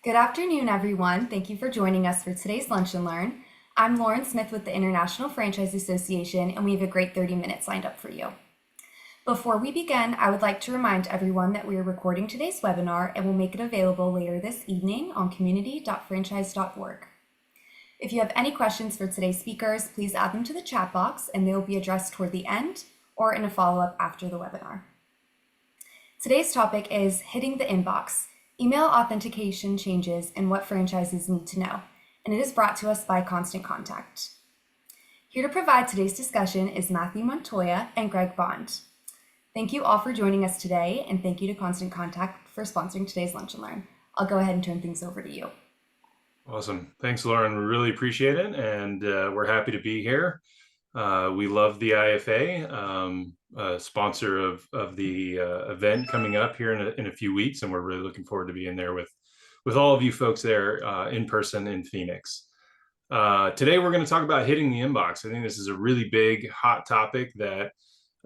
Good afternoon, everyone. Thank you for joining us for today's Lunch and Learn. I'm Lauren Smith with the International Franchise Association, and we have a great 30 minutes lined up for you. Before we begin, I would like to remind everyone that we are recording today's webinar and will make it available later this evening on community.franchise.org. If you have any questions for today's speakers, please add them to the chat box and they will be addressed toward the end or in a follow-up after the webinar. Today's topic is hitting the inbox, email authentication changes and what franchises need to know, and it is brought to us by Constant Contact. Here to provide today's discussion is Matthew Montoya and Greg Bond. Thank you all for joining us today, and thank you to Constant Contact for sponsoring today's Lunch and Learn. I'll go ahead and turn things over to you. Awesome. Thanks, Lauren. We really appreciate it, and we're happy to be here. We love the IFA, sponsor of the event coming up here in a few weeks, and we're really looking forward to being there with all of you folks there in person in Phoenix. Today, we're going to talk about hitting the inbox. I think this is a really big, hot topic that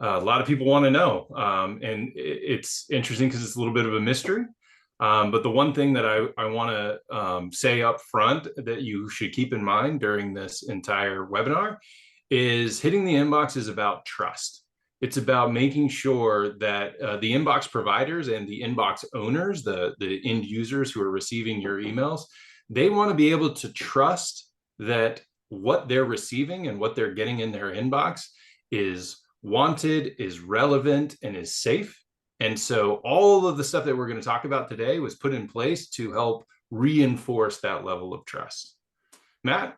a lot of people want to know, and it's interesting because it's a little bit of a mystery. But the one thing that I want to say up front that you should keep in mind during this entire webinar is hitting the inbox is about trust. It's about making sure that the inbox providers and the inbox owners, the end users who are receiving your emails, they want to be able to trust that what they're receiving and what they're getting in their inbox is wanted, is relevant, and is safe. And so all of the stuff that we're going to talk about today was put in place to help reinforce that level of trust. Matt?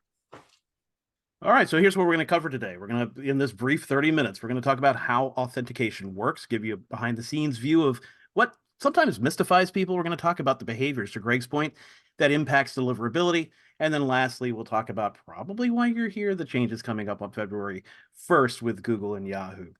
All right, so here's what we're going to cover today. We're going to, in this brief 30 minutes, we're going to talk about how authentication works, give you a behind-the-scenes view of what sometimes mystifies people. We're going to talk about the behaviors, to Greg's point, that impacts deliverability. And then lastly, we'll talk about probably why you're here, the changes coming up on February 1st with Google and Yahoo.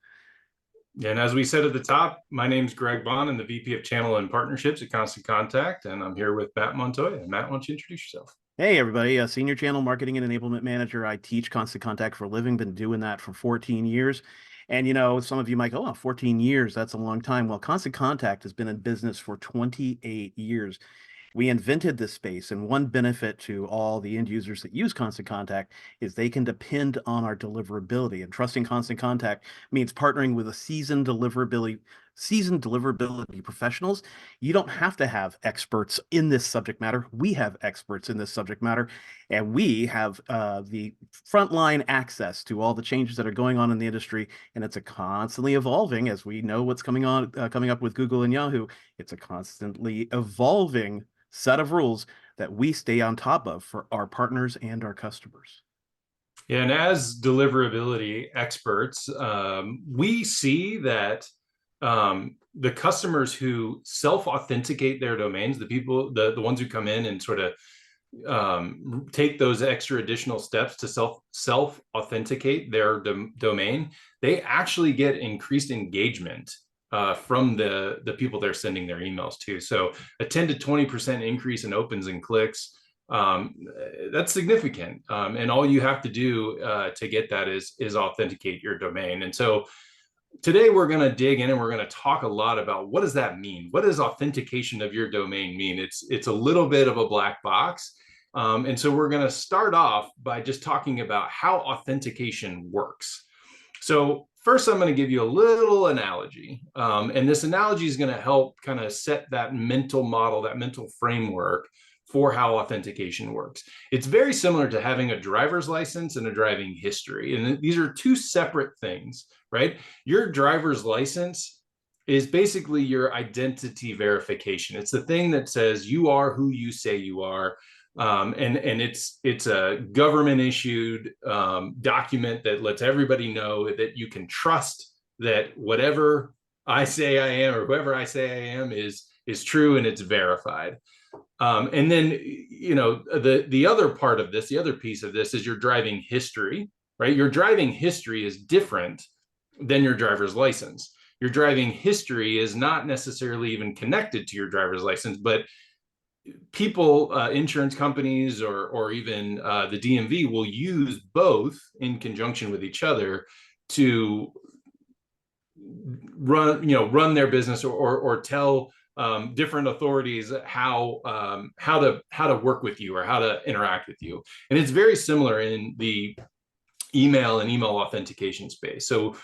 And as we said at the top, my name's Greg Bond. I'm the VP of Channel and Partnerships at Constant Contact, and I'm here with Matt Montoya. Matt, why don't you introduce yourself? Hey, everybody. Senior Channel Marketing and Enablement Manager. I teach Constant Contact for a living. Been doing that for 14 years. And, you know, some of you might go, oh, 14 years, that's a long time. Well, Constant Contact has been in business for 28 years. We invented this space, and one benefit to all the end users that use Constant Contact is they can depend on our deliverability. And trusting Constant Contact means partnering with a seasoned deliverability professionals. You don't have to have experts in this subject matter. We have experts in this subject matter, and we have the frontline access to all the changes that are going on in the industry, and it's a constantly evolving, as we know what's coming up with Google and Yahoo. It's a constantly evolving set of rules that we stay on top of for our partners and our customers. Yeah, and as deliverability experts, we see that the customers who self-authenticate their domains, the ones who come in and sort of take those extra additional steps to self-authenticate their domain, they actually get increased engagement from the people they're sending their emails to. So a 10 to 20% increase in opens and clicks, that's significant. And all you have to do to get that is authenticate your domain. And so today we're going to dig in and we're going to talk a lot about what does that mean? What does authentication of your domain mean? It's a little bit of a black box. And so we're going to start off by just talking about how authentication works. So first, I'm going to give you a little analogy. And this analogy is going to help kind of set that mental model, that mental framework for how authentication works. It's very similar to having a driver's license and a driving history. And these are two separate things, right? Your driver's license is basically your identity verification. It's the thing that says you are who you say you are. And it's a government issued document that lets everybody know that you can trust that whatever I say I am or whoever I say I am is true and it's verified. And then, you know, the other part of this, the other piece of this is your driving history, right? Your driving history is different than your driver's license. Your driving history is not necessarily even connected to your driver's license, but people, insurance companies, or even the DMV will use both in conjunction with each other to run their business or tell different authorities how to work with you or how to interact with you. And it's very similar in the email and email authentication space. So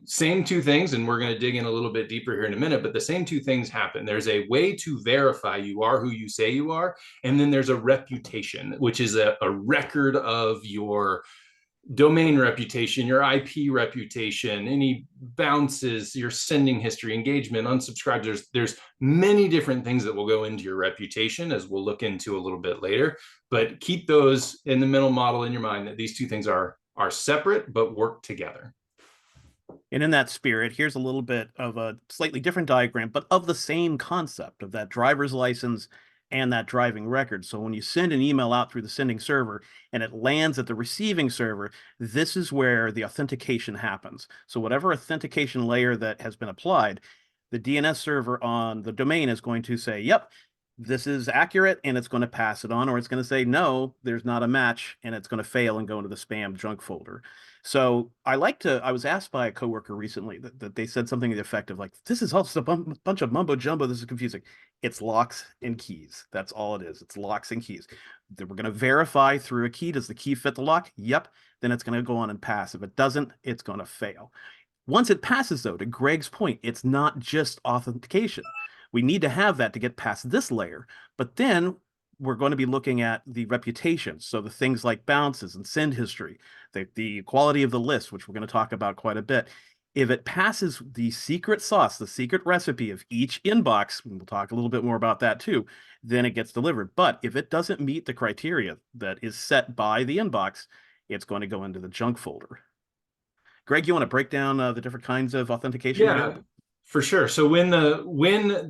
same two things, and we're going to dig in a little bit deeper here in a minute, but the same two things happen. There's a way to verify you are who you say you are, and then there's a reputation, which is a record of your domain reputation, your IP reputation, any bounces, your sending history, engagement, unsubscribes. There's many different things that will go into your reputation, as we'll look into a little bit later. But keep those in the mental model in your mind, that these two things are separate but work together. And in that spirit, here's a little bit of a slightly different diagram, but of the same concept of that driver's license and that driving record. So when you send an email out through the sending server and it lands at the receiving server, this is where the authentication happens. So whatever authentication layer that has been applied, the DNS server on the domain is going to say, yep, this is accurate, and it's going to pass it on, or it's going to say, no, there's not a match, and it's going to fail and go into the spam junk folder. So I was asked by a coworker recently that they said something to the effect of like, this is also a bunch of mumbo jumbo. This is confusing. It's locks and keys. That's all it is. It's locks and keys. We're going to verify through a key. Does the key fit the lock? Yep. Then it's going to go on and pass. If it doesn't, it's going to fail. Once it passes, though, to Greg's point, it's not just authentication. We need to have that to get past this layer. But then we're going to be looking at the reputation. So the things like bounces and send history, the quality of the list, which we're going to talk about quite a bit. If it passes the secret sauce, the secret recipe of each inbox, and we'll talk a little bit more about that too, then it gets delivered. But if it doesn't meet the criteria that is set by the inbox, it's going to go into the junk folder. Greg, you want to break down the different kinds of authentication? Yeah, for sure. So when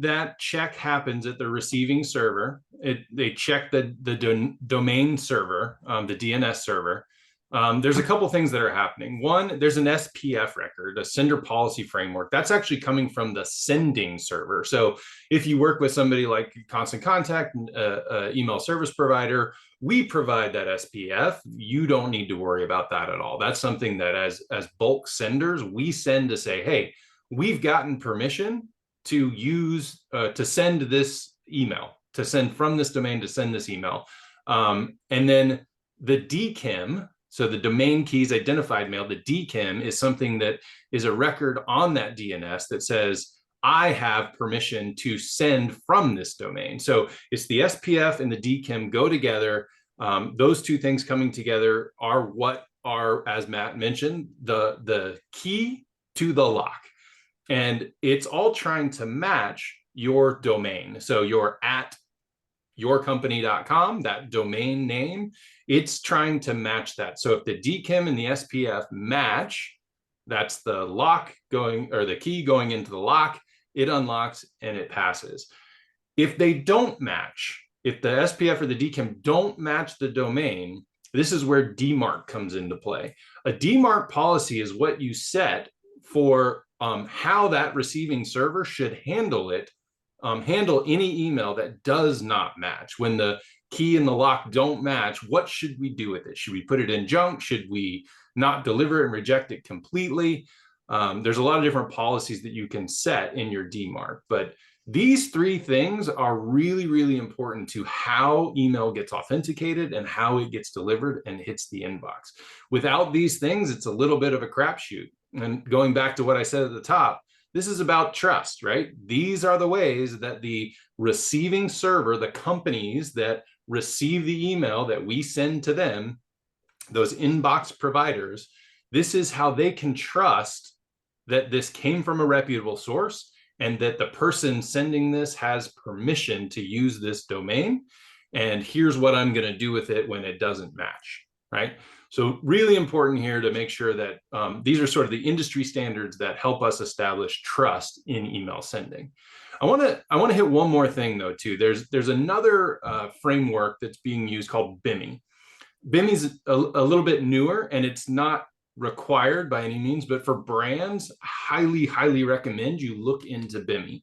that check happens at the receiving server, they check the domain server, the DNS server. There's a couple things that are happening. One, there's an SPF record, a sender policy framework. That's actually coming from the sending server. So if you work with somebody like Constant Contact, email service provider, we provide that SPF. You don't need to worry about that at all. That's something that as bulk senders, we send to say, hey, we've gotten permission to use, to send this email, to send from this domain to send this email. And then the DKIM, so the domain keys identified mail, the DKIM is something that is a record on that DNS that says, I have permission to send from this domain. So it's the SPF and the DKIM go together. Those two things coming together are what are, as Matt mentioned, the key to the lock. And it's all trying to match your domain. So you're at yourcompany.com, that domain name, it's trying to match that. So if the DKIM and the SPF match, that's the lock going, or the key going into the lock, it unlocks and it passes. If they don't match, if the SPF or the DKIM don't match the domain, this is where DMARC comes into play. A DMARC policy is what you set for how that receiving server should handle it, handle any email that does not match. When the key and the lock don't match, what should we do with it? Should we put it in junk? Should we not deliver it and reject it completely? There's a lot of different policies that you can set in your DMARC, but these three things are really, really important to how email gets authenticated and how it gets delivered and hits the inbox. Without these things, it's a little bit of a crapshoot. And going back to what I said at the top, this is about trust, right? These are the ways that the receiving server, the companies that receive the email that we send to them, those inbox providers, this is how they can trust that this came from a reputable source and that the person sending this has permission to use this domain. And here's what I'm going to do with it when it doesn't match, right? So really important here to make sure that these are sort of the industry standards that help us establish trust in email sending. I want to hit one more thing though too. There's another framework that's being used called BIMI. BIMI is a little bit newer and it's not required by any means, but for brands, highly recommend you look into BIMI.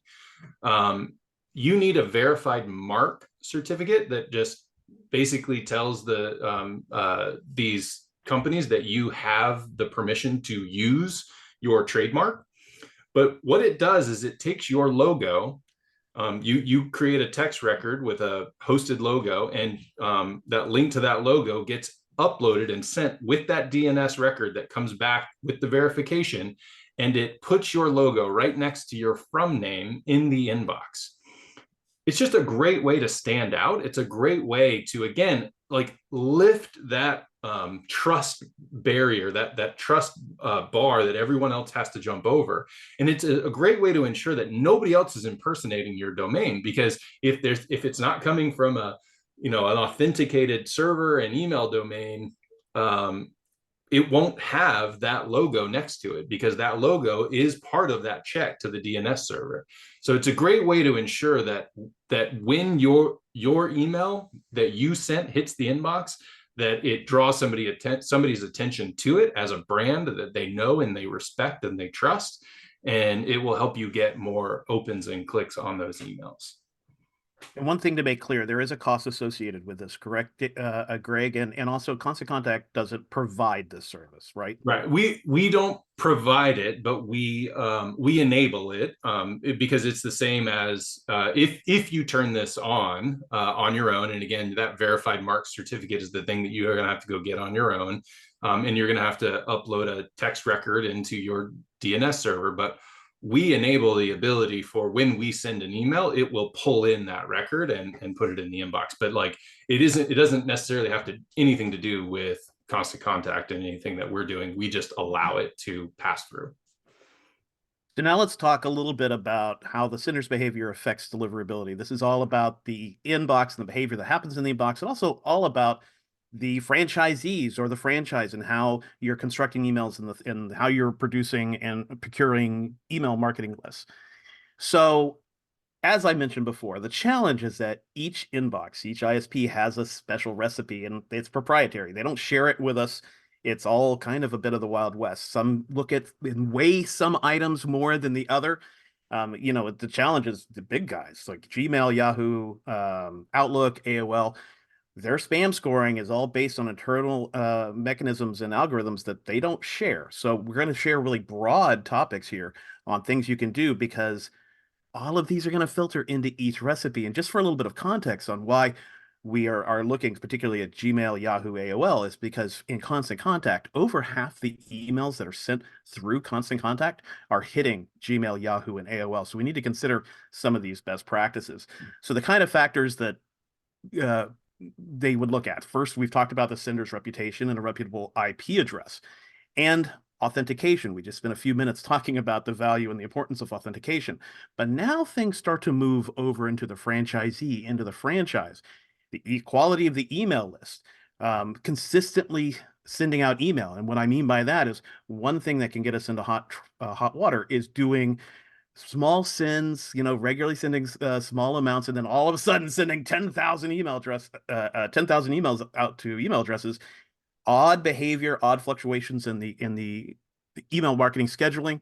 You need a verified mark certificate that just basically tells these companies that you have the permission to use your trademark. But what it does is it takes your logo You create a text record with a hosted logo, and that link to that logo gets uploaded and sent with that DNS record that comes back with the verification, and it puts your logo right next to your from name in the inbox. It's just a great way to stand out. It's a great way to, again, like lift that trust barrier, that trust bar that everyone else has to jump over. And it's a great way to ensure that nobody else is impersonating your domain, because if it's not coming from an authenticated server and email domain, it won't have that logo next to it, because that logo is part of that check to the DNS server. So it's a great way to ensure that when your email that you sent hits the inbox, that it draws somebody's attention to it as a brand that they know and they respect and they trust, and it will help you get more opens and clicks on those emails. And one thing to make clear, there is a cost associated with this, correct, Greg? And also Constant Contact doesn't provide this service, right? Right. We don't provide it, but we enable it, because it's the same as if you turn this on your own. And again, that verified mark certificate is the thing that you are going to have to go get on your own. And you're going to have to upload a text record into your DNS server. But we enable the ability for when we send an email, it will pull in that record and put it in the inbox. But like it doesn't necessarily have to anything to do with Constant Contact and anything that we're doing. We just allow it to pass through. So now let's talk a little bit about how the sender's behavior affects deliverability. This is all about the inbox and the behavior that happens in the inbox, and also all about the franchisees or the franchise and how you're constructing emails and how you're producing and procuring email marketing lists. So as I mentioned before, the challenge is that each inbox, each ISP has a special recipe, and it's proprietary. They don't share it with us. It's all kind of a bit of the Wild West. Some look at and weigh some items more than the other. The challenge is the big guys like Gmail, Yahoo, Outlook, AOL. Their spam scoring is all based on internal mechanisms and algorithms that they don't share. So we're going to share really broad topics here on things you can do, because all of these are going to filter into each recipe. And just for a little bit of context on why we are looking particularly at Gmail, Yahoo, AOL, is because in Constant Contact, over half the emails that are sent through Constant Contact are hitting Gmail, Yahoo, and AOL. So we need to consider some of these best practices. So the kind of factors that they would look at. First, we've talked about the sender's reputation and a reputable IP address, and authentication. We just spent a few minutes talking about the value and the importance of authentication. But now things start to move over into the franchisee, into the franchise. The quality of the email list, consistently sending out email. And what I mean by that is one thing that can get us into hot water is doing small sends, regularly sending small amounts, and then all of a sudden sending 10,000 emails out to email addresses. Odd behavior, odd fluctuations in the email marketing scheduling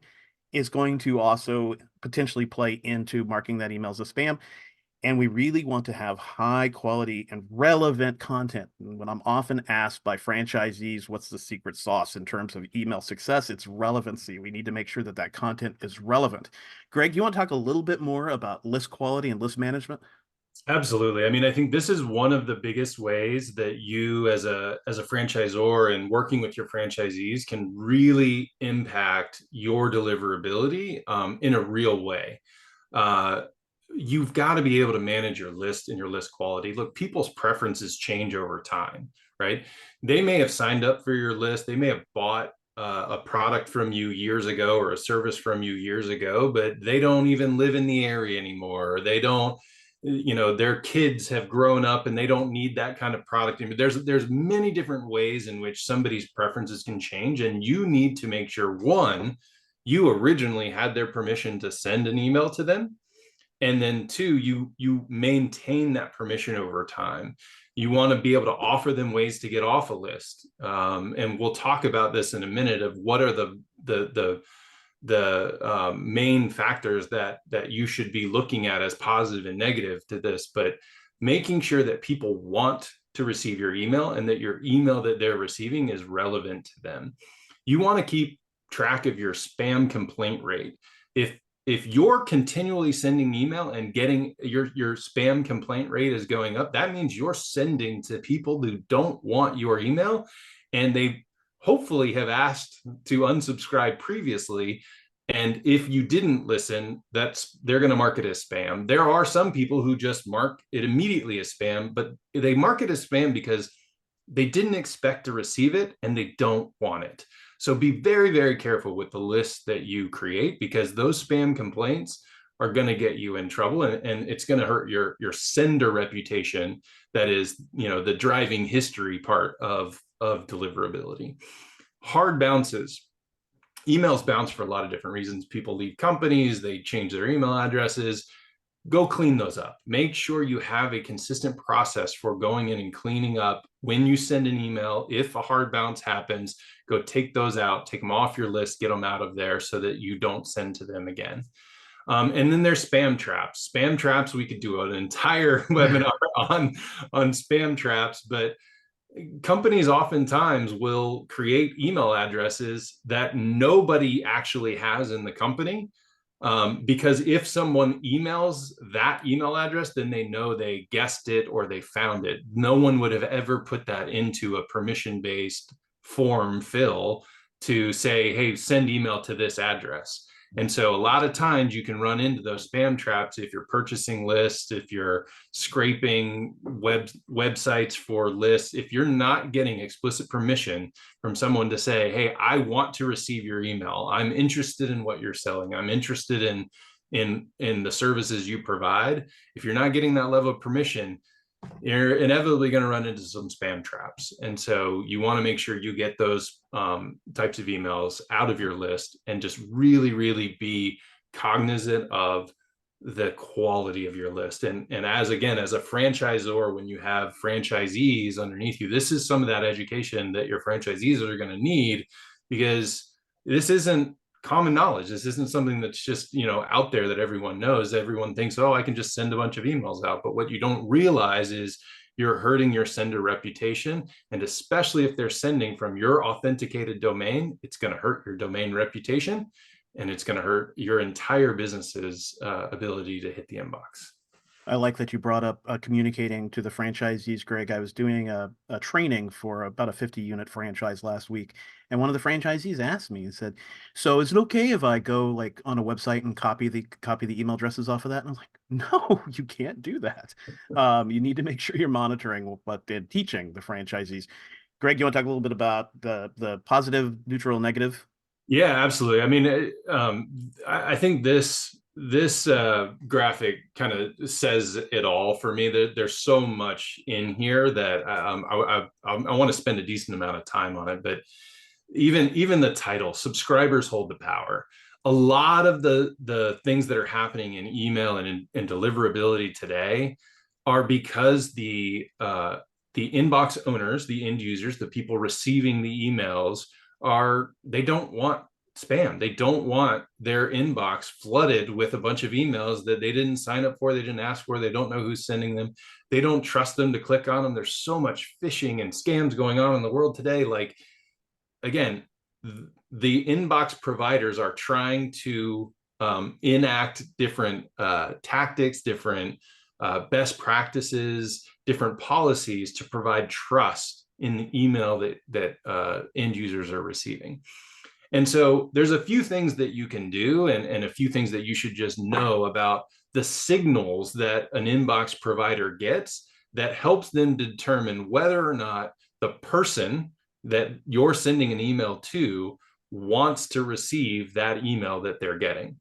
is going to also potentially play into marking that email as a spam. And we really want to have high quality and relevant content. And when I'm often asked by franchisees, what's the secret sauce in terms of email success? It's relevancy. We need to make sure that that content is relevant. Greg, you want to talk a little bit more about list quality and list management? Absolutely. I mean, I think this is one of the biggest ways that you as a franchisor and working with your franchisees can really impact your deliverability in a real way. You've got to be able to manage your list and your list quality. Look, people's preferences change over time, right? They may have signed up for your list. They may have bought a product from you years ago or a service from you years ago, but they don't even live in the area anymore. Or they don't, their kids have grown up and they don't need that kind of product. I mean, there's many different ways in which somebody's preferences can change, and you need to make sure, one, you originally had their permission to send an email to them. And then two, you maintain that permission over time. You want to be able to offer them ways to get off a list. And we'll talk about this in a minute of what are the main factors that you should be looking at as positive and negative to this, but making sure that people want to receive your email and that your email that they're receiving is relevant to them. You want to keep track of your spam complaint rate. if you're continually sending email and getting your spam complaint rate is going up, that means you're sending to people who don't want your email, and they hopefully have asked to unsubscribe previously. And if you didn't listen, they're going to mark it as spam. There are some people who just mark it immediately as spam, but they mark it as spam because they didn't expect to receive it and they don't want it. So be very, very careful with the list that you create, because those spam complaints are going to get you in trouble, and it's going to hurt your sender reputation. That is, the driving history part of deliverability. Hard bounces. Emails bounce for a lot of different reasons. People leave companies, they change their email addresses. Go clean those up. Make sure you have a consistent process for going in and cleaning up when you send an email. If a hard bounce happens, go take those out, take them off your list, get them out of there so that you don't send to them again. And then there's spam traps. Spam traps, we could do an entire webinar on spam traps, but companies oftentimes will create email addresses that nobody actually has in the company. Because if someone emails that email address, then they know they guessed it or they found it. No one would have ever put that into a permission-based form fill to say, hey, send email to this address. And so a lot of times you can run into those spam traps if you're purchasing lists, if you're scraping websites for lists, if you're not getting explicit permission from someone to say, hey, I want to receive your email. I'm interested in what you're selling. I'm interested in the services you provide. If you're not getting that level of permission, you're inevitably going to run into some spam traps. And so you want to make sure you get those types of emails out of your list and just really, really be cognizant of the quality of your list. And as a franchisor, when you have franchisees underneath you, this is some of that education that your franchisees are going to need, because this isn't common knowledge. This isn't something that's just, out there that everyone knows. Everyone thinks, oh, I can just send a bunch of emails out. But what you don't realize is you're hurting your sender reputation. And especially if they're sending from your authenticated domain, it's going to hurt your domain reputation, and it's going to hurt your entire business's ability to hit the inbox. I like that you brought up communicating to the franchisees, Greg. I was doing a training for about a 50-unit franchise last week, and one of the franchisees asked me and said, "So is it okay if I go like on a website and copy the email addresses off of that?" And I was like, "No, you can't do that. You need to make sure you're monitoring what they're teaching the franchisees." Greg, you want to talk a little bit about the positive, neutral, negative? Yeah, absolutely. I mean, I think this graphic kind of says it all for me. There's so much in here that I want to spend a decent amount of time on it. But even the title, subscribers hold the power. A lot of the things that are happening in email and in deliverability today are because the inbox owners, the end users, the people receiving the emails, they don't want spam. They don't want their inbox flooded with a bunch of emails that they didn't sign up for, they didn't ask for, they don't know who's sending them, they don't trust them to click on them. There's so much phishing and scams going on in the world today. Like, again, the inbox providers are trying to enact different tactics, different best practices, different policies to provide trust in the email that end users are receiving. And so there's a few things that you can do, and a few things that you should just know about the signals that an inbox provider gets that helps them determine whether or not the person that you're sending an email to wants to receive that email that they're getting.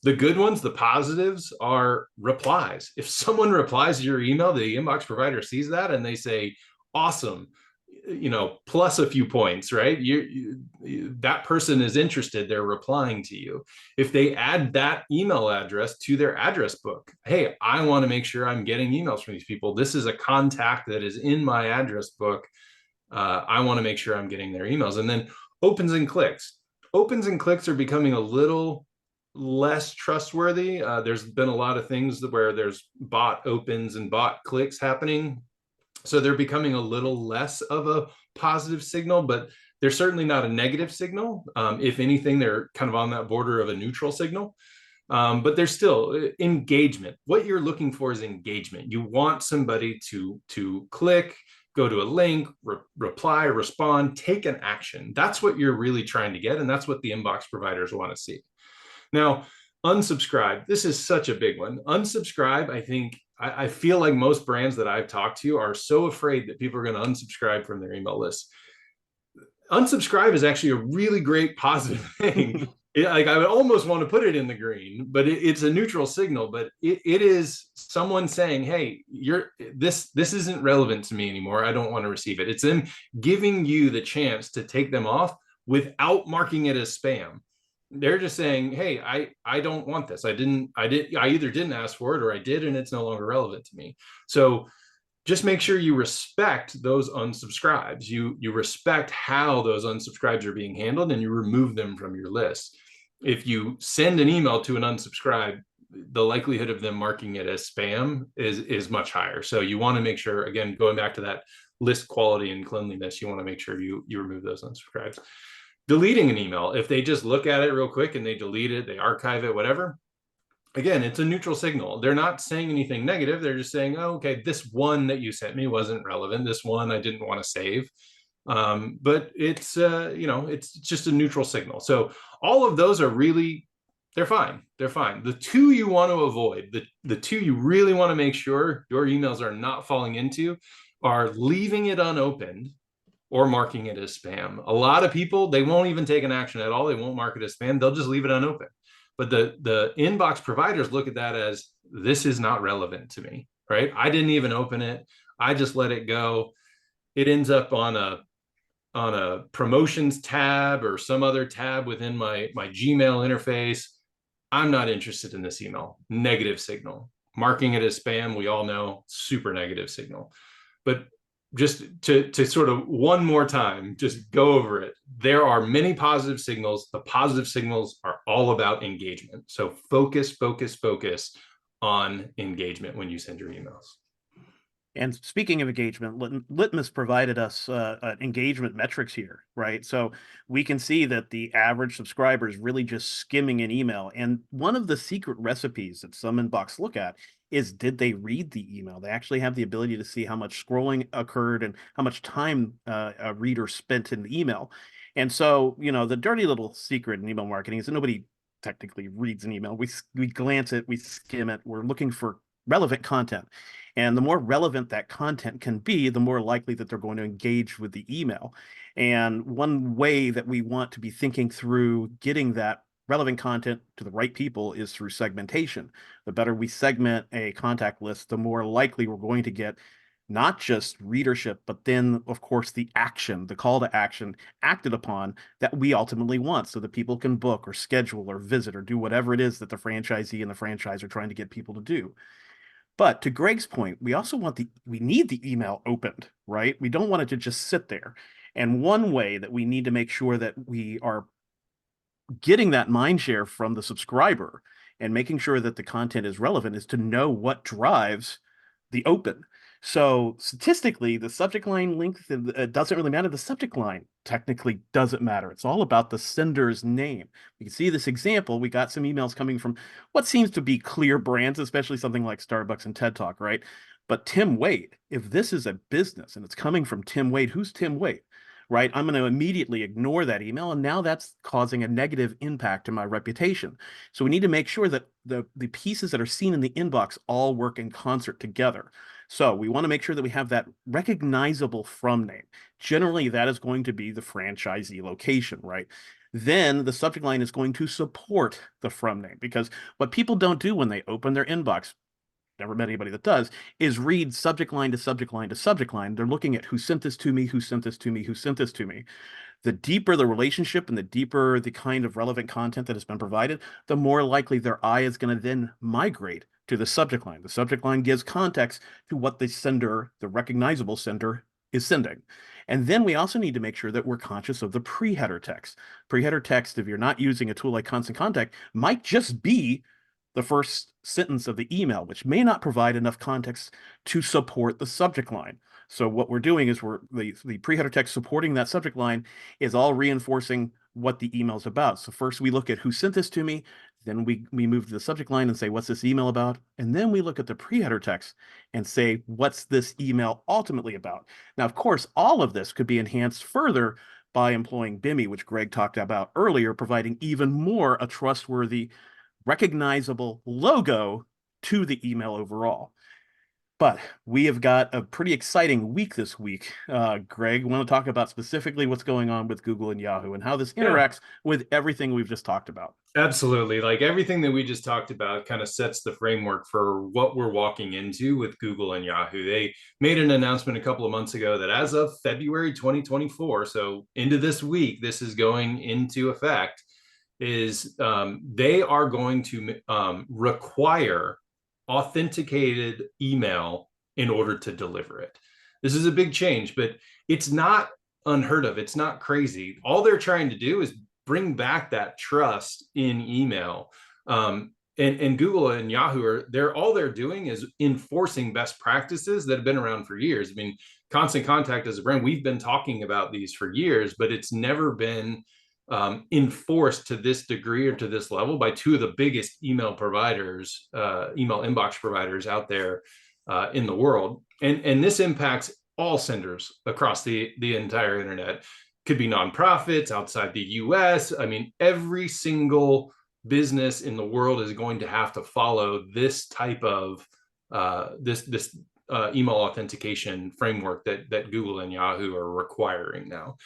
The good ones, the positives, are replies. If someone replies to your email, the inbox provider sees that and they say, awesome, plus a few points, right? That person is interested, they're replying to you. If they add that email address to their address book, hey, I want to make sure I'm getting emails from these people. This is a contact that is in my address book. I want to make sure I'm getting their emails. And then opens and clicks. Opens and clicks are becoming a little less trustworthy. There's been a lot of things where there's bot opens and bot clicks happening. So they're becoming a little less of a positive signal, but they're certainly not a negative signal. If anything, they're kind of on that border of a neutral signal. But there's still engagement. What you're looking for is engagement. You want somebody to click, go to a link, reply, respond, take an action. That's what you're really trying to get, and that's what the inbox providers want to see. Now, unsubscribe. This is such a big one. Unsubscribe, I feel like most brands that I've talked to are so afraid that people are going to unsubscribe from their email list. Unsubscribe is actually a really great positive thing. Like, I would almost want to put it in the green, but it's a neutral signal. But it is someone saying, "Hey, this isn't relevant to me anymore. I don't want to receive it." It's them giving you the chance to take them off without marking it as spam. They're just saying, "Hey, I don't want this. I either didn't ask for it, or I did, and it's no longer relevant to me." So just make sure you respect those unsubscribes. You respect how those unsubscribes are being handled, and you remove them from your list. If you send an email to an unsubscribe, the likelihood of them marking it as spam is much higher. So you want to make sure, again, going back to that list quality and cleanliness, you want to make sure you remove those unsubscribes. Deleting an email, if they just look at it real quick and they delete it, they archive it, whatever, again, it's a neutral signal. They're not saying anything negative. They're just saying, "Oh, okay, this one that you sent me wasn't relevant. This one I didn't want to save." But it's it's just a neutral signal. So all of those are really, they're fine. They're fine. The two you want to avoid, the two you really want to make sure your emails are not falling into, are leaving it unopened or marking it as spam. A lot of people, they won't even take an action at all. They won't mark it as spam. They'll just leave it unopened. But the inbox providers look at that as, this is not relevant to me, right? I didn't even open it. I just let it go. It ends up on a promotions tab or some other tab within my Gmail interface. I'm not interested in this email. Negative signal. Marking it as spam, we all know, super negative signal. But just to sort of one more time, just go over it. There are many positive signals. The positive signals are all about engagement. So focus on engagement when you send your emails. And speaking of engagement, Litmus provided us engagement metrics here, right? So we can see that the average subscriber is really just skimming an email. And one of the secret recipes that some inbox look at is, did they read the email? They actually have the ability to see how much scrolling occurred and how much time a reader spent in the email. And so, the dirty little secret in email marketing is that nobody technically reads an email. We glance it, we skim it. We're looking for relevant content. And the more relevant that content can be, the more likely that they're going to engage with the email. And one way that we want to be thinking through getting that relevant content to the right people is through segmentation. The better we segment a contact list, the more likely we're going to get not just readership, but then, of course, the action, the call to action acted upon that we ultimately want, so that people can book or schedule or visit or do whatever it is that the franchisee and the franchise are trying to get people to do. But to Greg's point, we also we need the email opened, right? We don't want it to just sit there. And one way that we need to make sure that we are getting that mind share from the subscriber and making sure that the content is relevant is to know what drives the open. So statistically, the subject line length doesn't really matter. The subject line technically doesn't matter. It's all about the sender's name. You can see this example. We got some emails coming from what seems to be clear brands, especially something like Starbucks and TED Talk, right? But Tim Wade, if this is a business and it's coming from Tim Wade, who's Tim Wade? Right? I'm going to immediately ignore that email, and now that's causing a negative impact to my reputation. So we need to make sure that the pieces that are seen in the inbox all work in concert together. So we want to make sure that we have that recognizable from name. Generally, that is going to be the franchisee location, right? Then the subject line is going to support the from name, because what people don't do when they open their inbox, never met anybody that does, is read subject line to subject line to subject line. They're looking at who sent this to me, who sent this to me, who sent this to me. The deeper the relationship and the deeper the kind of relevant content that has been provided, the more likely their eye is going to then migrate to the subject line. The subject line gives context to what the sender, the recognizable sender, is sending. And then we also need to make sure that we're conscious of the pre-header text. Pre-header text, if you're not using a tool like Constant Contact, might just be the first sentence of the email, which may not provide enough context to support the subject line. So what we're doing is the pre-header text supporting that subject line is all reinforcing what the email's about. So first we look at who sent this to me, then we move to the subject line and say, what's this email about? And then we look at the pre-header text and say, what's this email ultimately about? Now, of course, all of this could be enhanced further by employing BIMI, which Greg talked about earlier, providing even more a trustworthy, recognizable logo to the email overall. But we have got a pretty exciting week this week. Greg, want to talk about specifically what's going on with Google and Yahoo and how this interacts with everything we've just talked about. Absolutely. Like everything that we just talked about kind of sets the framework for what we're walking into with Google and Yahoo. They made an announcement a couple of months ago that as of February 2024, so into this week, this is going into effect, is they are going to require authenticated email in order to deliver it. This is a big change, but it's not unheard of. It's not crazy. All they're trying to do is bring back that trust in email. And Google and Yahoo all they're doing is enforcing best practices that have been around for years. I mean, Constant Contact as a brand, we've been talking about these for years, but it's never been enforced to this degree or to this level by two of the biggest email providers, email inbox providers out there in the world. And this impacts all senders across the entire internet. Could be nonprofits outside the US. I mean, every single business in the world is going to have to follow this type of this email authentication framework that Google and Yahoo are requiring now.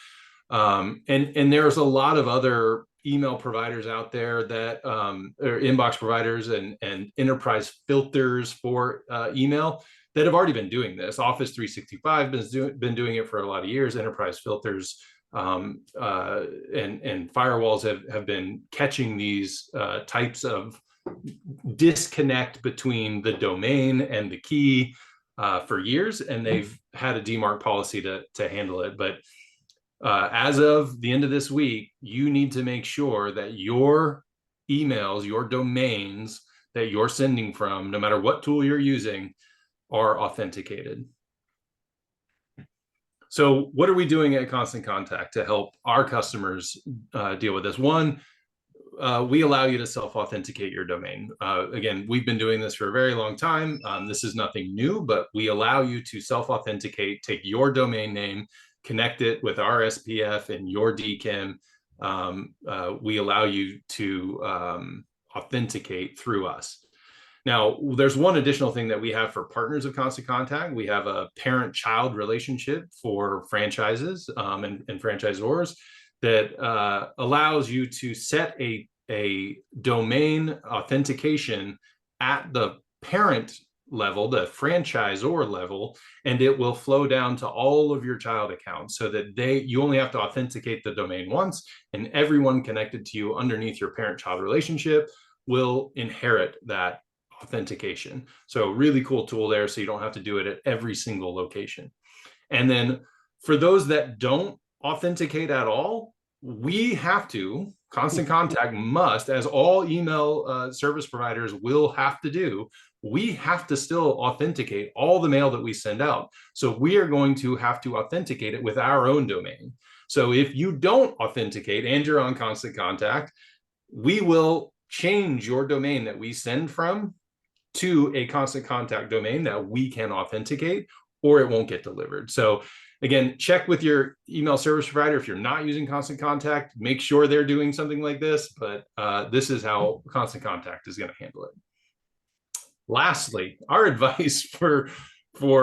And there's a lot of other email providers out there that or inbox providers and enterprise filters for email that have already been doing this. Office 365 has been doing it for a lot of years. Enterprise filters and firewalls have been catching these types of disconnect between the domain and the key for years, and they've had a DMARC policy to handle it. But as of the end of this week, you need to make sure that your emails, your domains that you're sending from, no matter what tool you're using, are authenticated. So what are we doing at Constant Contact to help our customers deal with this? One, we allow you to self-authenticate your domain. Again, we've been doing this for a very long time. This is nothing new, but we allow you to self-authenticate, take your domain name, connect it with our SPF and your DKIM. We allow you to authenticate through us. Now, there's one additional thing that we have for partners of Constant Contact. We have a parent-child relationship for franchises and franchisors that allows you to set a domain authentication at the parent level, the franchisor level, and it will flow down to all of your child accounts so that you only have to authenticate the domain once, and everyone connected to you underneath your parent-child relationship will inherit that authentication. So really cool tool there, so you don't have to do it at every single location. And then for those that don't authenticate at all, we have to, Constant Contact must, as all email service providers will have to do, we have to still authenticate all the mail that we send out. So we are going to have to authenticate it with our own domain. So if you don't authenticate and you're on Constant Contact, we will change your domain that we send from to a Constant Contact domain that we can authenticate, or it won't get delivered. So again, check with your email service provider. If you're not using Constant Contact, make sure they're doing something like this, but this is how Constant Contact is going to handle it. Lastly, our advice for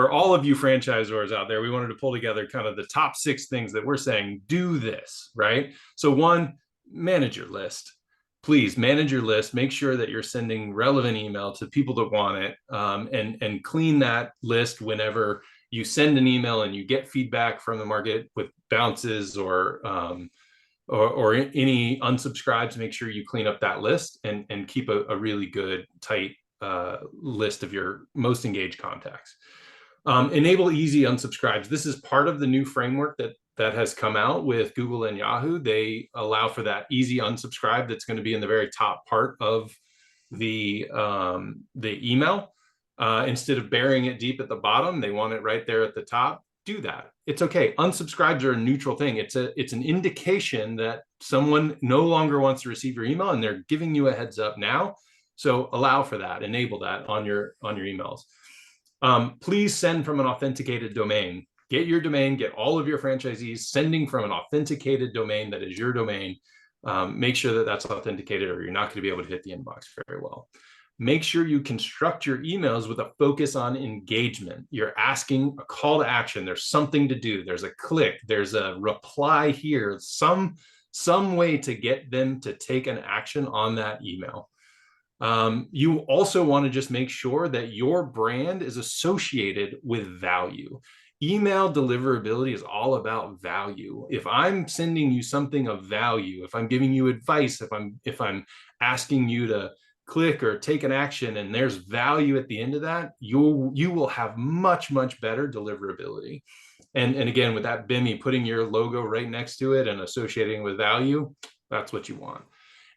all of you franchisors out there, we wanted to pull together kind of the top 6 things that we're saying, do this, right? So one, manage your list. Please manage your list. Make sure that you're sending relevant email to people that want it, and clean that list whenever you send an email and you get feedback from the market with bounces or any unsubscribes. Make sure you clean up that list and keep a really good, tight list of your most engaged contacts. Enable easy unsubscribes. This is part of the new framework that has come out with Google and Yahoo. They allow for that easy unsubscribe that's going to be in the very top part of the email. Instead of burying it deep at the bottom, they want it right there at the top do that. It's okay. Unsubscribes are a neutral thing. It's an indication that someone no longer wants to receive your email and they're giving you a heads up now. So allow for that, enable that on your emails. Please send from an authenticated domain. Get your domain, get all of your franchisees sending from an authenticated domain that is your domain. Make sure that that's authenticated or you're not going to be able to hit the inbox very well. Make sure you construct your emails with a focus on engagement. You're asking a call to action. There's something to do. There's a click. There's a reply here. Some way to get them to take an action on that email. You also want to just make sure that your brand is associated with value. Email deliverability is all about value. If I'm sending you something of value, if I'm giving you advice, if I'm asking you to click or take an action and there's value at the end of that, you will have much better deliverability. And again, with that BIMI, putting your logo right next to it and associating with value, that's what you want.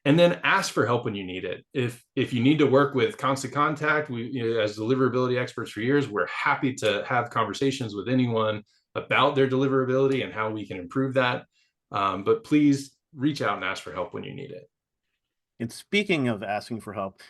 And then ask for help when you need it. If you need to work with Constant Contact, as deliverability experts for years, we're happy to have conversations with anyone about their deliverability and how we can improve that. But please reach out and ask for help when you need it. And speaking of asking for help,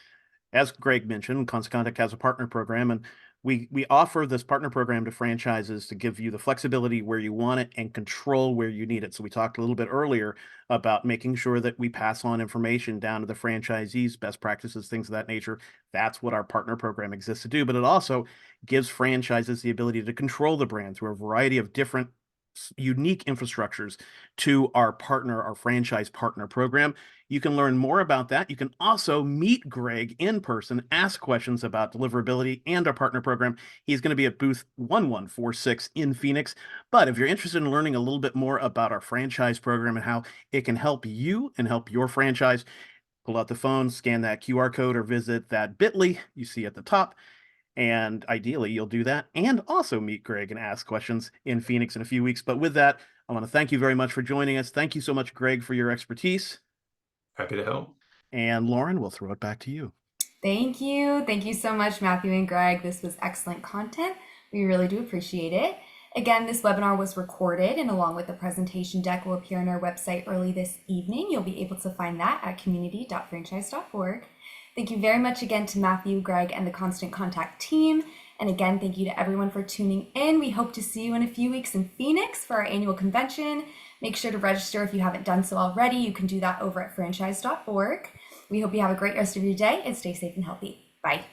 as Greg mentioned, Constant Contact has a partner program, and we offer this partner program to franchises to give you the flexibility where you want it and control where you need it. So we talked a little bit earlier about making sure that we pass on information down to the franchisees, best practices, things of that nature. That's what our partner program exists to do. But it also gives franchises the ability to control the brand through a variety of different unique infrastructures to our franchise partner program. You can learn more about that. You can also meet Greg in person, ask questions about deliverability and our partner program. He's going to be at booth 1146 in Phoenix. But if you're interested in learning a little bit more about our franchise program and how it can help you and help your franchise, pull out the phone, scan that QR code, or visit that bit.ly you see at the top. And ideally, you'll do that and also meet Greg and ask questions in Phoenix in a few weeks. But with that, I want to thank you very much for joining us. Thank you so much, Greg, for your expertise. Happy to help. And Lauren, we'll throw it back to you. Thank you. Thank you so much, Matthew and Greg. This was excellent content. We really do appreciate it. Again, this webinar was recorded and along with the presentation deck will appear on our website early this evening. You'll be able to find that at community.franchise.org. Thank you very much again to Matthew, Greg, and the Constant Contact team. And again, thank you to everyone for tuning in. We hope to see you in a few weeks in Phoenix for our annual convention. Make sure to register if you haven't done so already. You can do that over at franchise.org. We hope you have a great rest of your day and stay safe and healthy. Bye.